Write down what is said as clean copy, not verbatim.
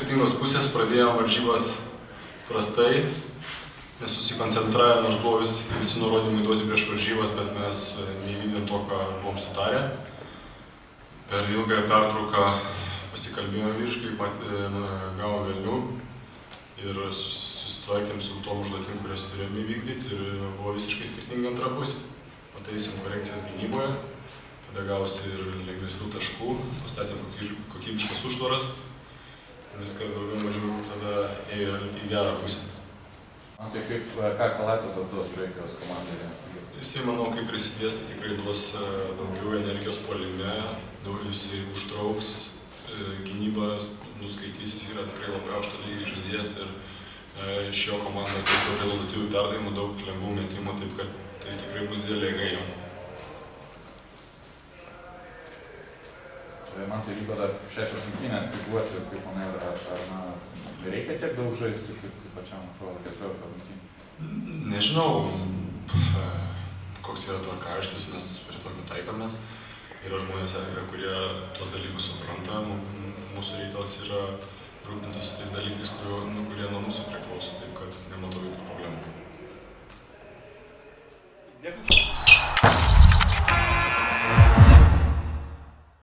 skirtingos pusės, pradėjome varžybas prastai, nesusikoncentravę, nors buvo visi nurodymai duoti prieš varžybas, bet mes neįvykdėm to, ką buvom sutarę. Per ilgąją pertrauką pasikalbėjome vyriškai, gavo velnių ir susitvarkėm su tom užduotim, kurias turėjome įvykdyti ir buvo visiškai skirtinga antra pusė. Pataisėm korekcijas gynyboje, tada gausi ir lengvesnių taškų, pastatėm kokybiškas užtvaras. Viskas daugiau mažiau tada ėjo į gerą pusę. Tai kaip, ką Kalaitisas duos Graikijos komandai? Jisai, manau, kai prisidės, tai tikrai duos daugiau energijos puolime, jisai užtrauks, gynybą nuskaitys, jis yra tikrai labai aukšto lygio žaidėjas ir iš jo komanda daug rezultatyvių perdavimų, daug lengvų metimų, taip kad tai tikrai bus didelė jėga jam. Man tai liko dar 6 rungtynės tikuočiau, kaip manai, ar reikia tiek daug žaisti, kaip pačiam atrodo 14 rungtynių? Nežinau, koks yra tvarkaraštis, mes prie tokio taikomės. Yra žmonės, kurie tuos dalykus supranta, mūsų reikalas yra rūpintis tais dalykais, kurie nuo mūsų priklauso. Taip,